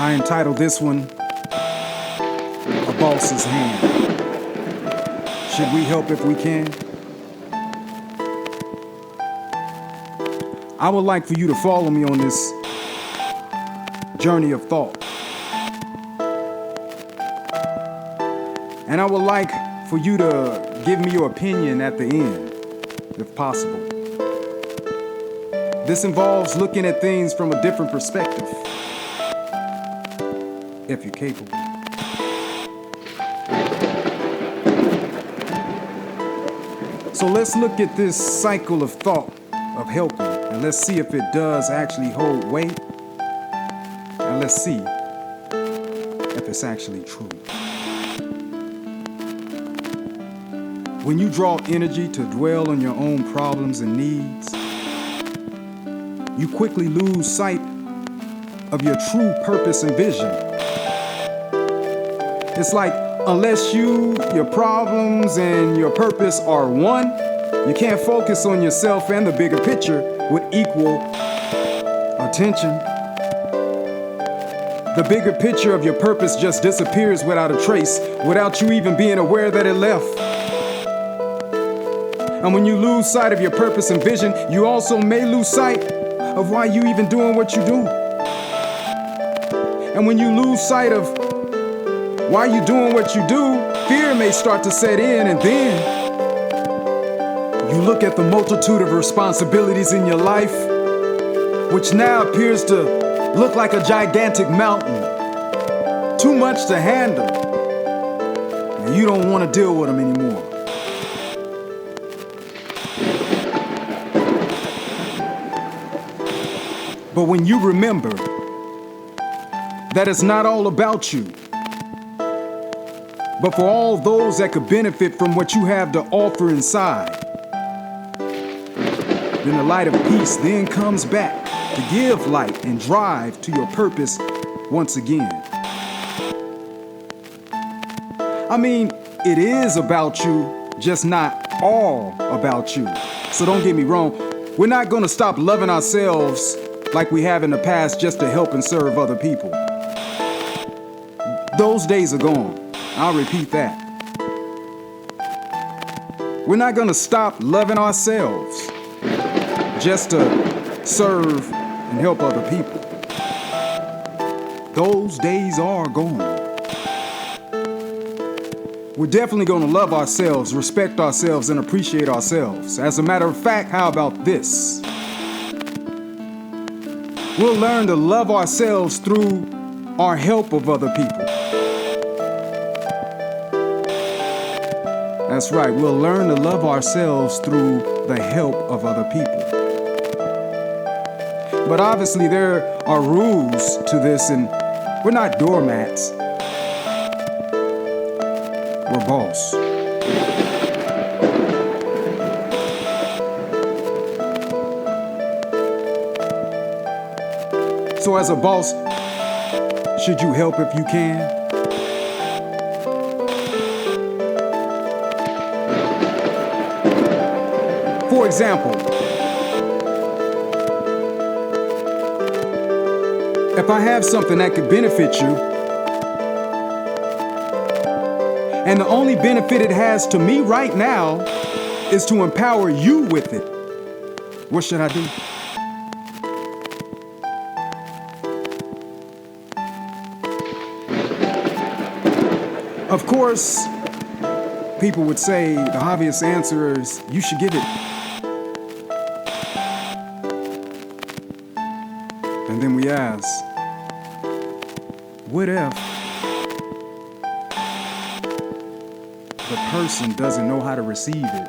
I entitled this one, A Boss's Hand. Should we help if we can? I would like for you to follow me on this journey of thought. And I would like for you to give me your opinion at the end, if possible. This involves looking at things from a different perspective, if you're capable. So let's look at this cycle of thought, of helping, and let's see if it does actually hold weight, and let's see if it's actually true. When you draw energy to dwell on your own problems and needs, you quickly lose sight of your true purpose and vision. It's like, unless your problems and your purpose are one, you can't focus on yourself and the bigger picture with equal attention. The bigger picture of your purpose just disappears without a trace, without you even being aware that it left. And when you lose sight of your purpose and vision, you also may lose sight of why you even doing what you do. And when you lose sight of why you doing what you do, fear may start to set in, and then you look at the multitude of responsibilities in your life, which now appears to look like a gigantic mountain, too much to handle, and you don't want to deal with them anymore. But when you remember that it's not all about you, but for all those that could benefit from what you have to offer inside, then the light of peace then comes back to give light and drive to your purpose once again. I mean, it is about you, just not all about you. So don't get me wrong, we're not gonna stop loving ourselves like we have in the past just to help and serve other people. Those days are gone. I'll repeat that. We're not gonna stop loving ourselves just to serve and help other people. Those days are gone. We're definitely gonna love ourselves, respect ourselves, and appreciate ourselves. As a matter of fact, how about this? We'll learn to love ourselves through our help of other people. That's right, we'll learn to love ourselves through the help of other people. But obviously there are rules to this, and we're not doormats. We're boss. So as a boss, should you help if you can? For example, if I have something that could benefit you, and the only benefit it has to me right now is to empower you with it, what should I do? Of course, people would say the obvious answer is you should give it. And then we ask, what if the person doesn't know how to receive it?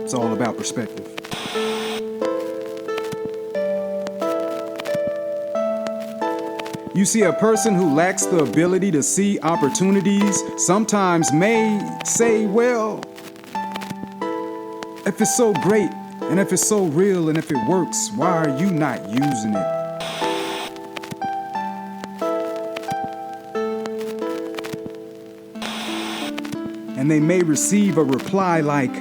It's all about perspective. You see, a person who lacks the ability to see opportunities sometimes may say, well, if it's so great, and if it's so real, and if it works, why are you not using it? And they may receive a reply like,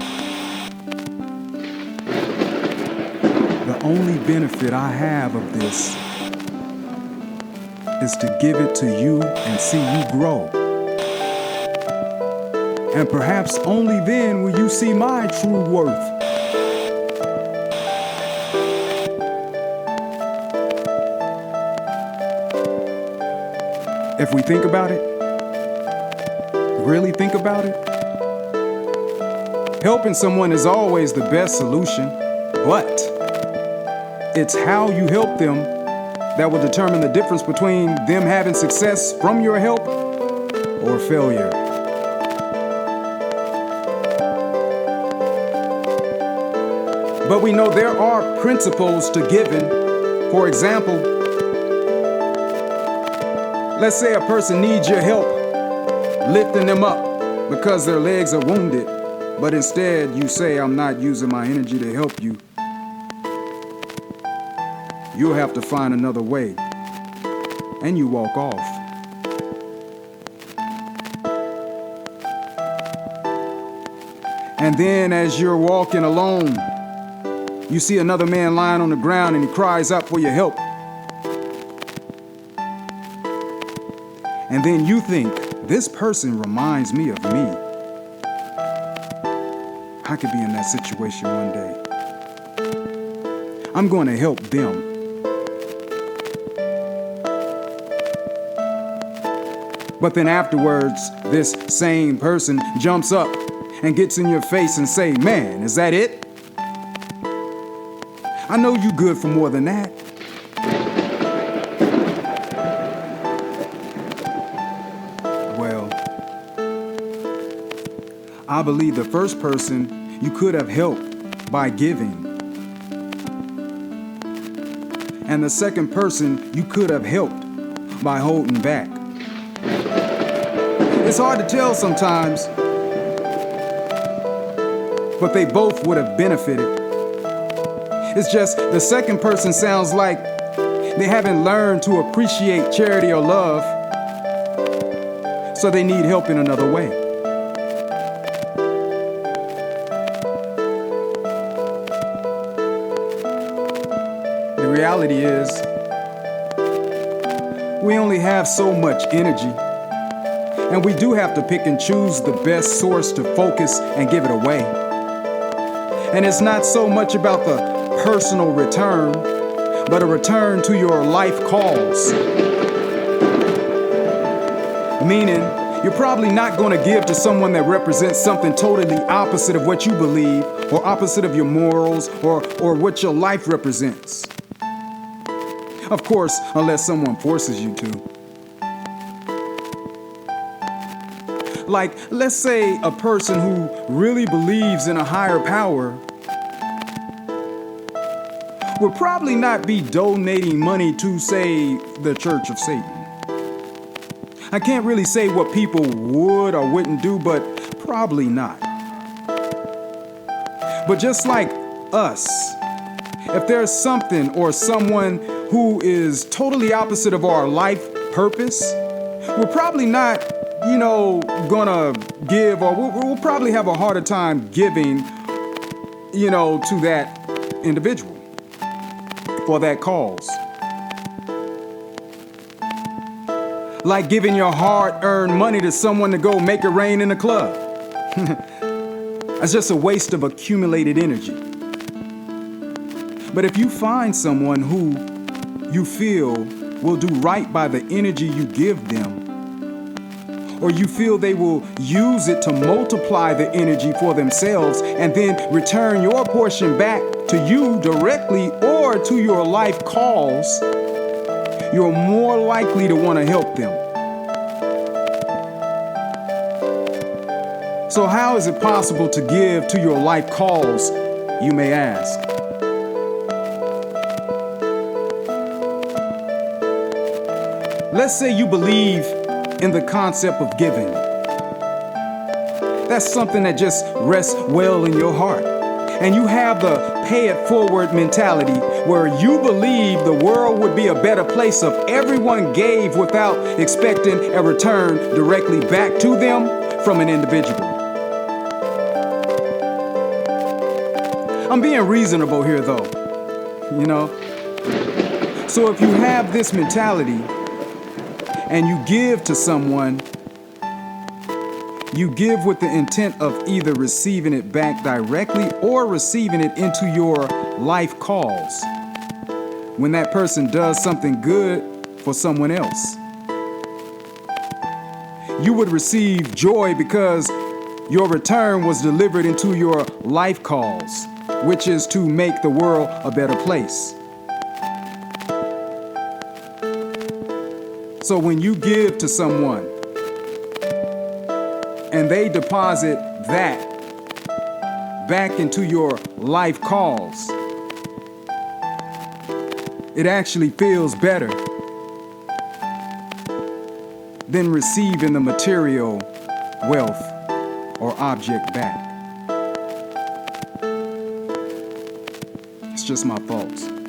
the only benefit I have of this is to give it to you and see you grow. And perhaps only then will you see my true worth. If we think about it, really think about it, helping someone is always the best solution, but it's how you help them that will determine the difference between them having success from your help or failure. But we know there are principles to giving. For example, let's say a person needs your help lifting them up because their legs are wounded, but instead you say, I'm not using my energy to help you. You'll have to find another way, and you walk off. And then as you're walking alone, you see another man lying on the ground and he cries out for your help. And then you think, this person reminds me of me. I could be in that situation one day. I'm going to help them. But then afterwards, this same person jumps up and gets in your face and say, man, is that it? I know you good for more than that. Well, I believe the first person you could have helped by giving, and the second person you could have helped by holding back. It's hard to tell sometimes, but they both would have benefited. It's just the second person sounds like they haven't learned to appreciate charity or love, so they need help in another way. The reality is, we only have so much energy, and we do have to pick and choose the best source to focus and give it away. And it's not so much about the personal return, but a return to your life calls. Meaning, you're probably not going to give to someone that represents something totally opposite of what you believe, or opposite of your morals, or what your life represents. Of course, unless someone forces you to. Like, let's say a person who really believes in a higher power would probably not be donating money to, say, the Church of Satan. I can't really say what people would or wouldn't do, but probably not. But just like us, if there's something or someone who is totally opposite of our life purpose, we're probably not, gonna give, or we'll probably have a harder time giving, to that individual for that cause. Like giving your hard-earned money to someone to go make it rain in a club. That's just a waste of accumulated energy. But if you find someone who you feel will do right by the energy you give them, or you feel they will use it to multiply the energy for themselves and then return your portion back to you directly or to your life calls, you're more likely to want to help them. So how is it possible to give to your life calls, you may ask? Let's say you believe in the concept of giving. That's something that just rests well in your heart. And you have the pay it forward mentality where you believe the world would be a better place if everyone gave without expecting a return directly back to them from an individual. I'm being reasonable here though. you know? So if you have this mentality and you give to someone, you give with the intent of either receiving it back directly or receiving it into your life calls when that person does something good for someone else. You would receive joy because your return was delivered into your life calls, which is to make the world a better place. So when you give to someone and they deposit that back into your life calls, it actually feels better than receiving the material wealth or object back. It's just my thoughts.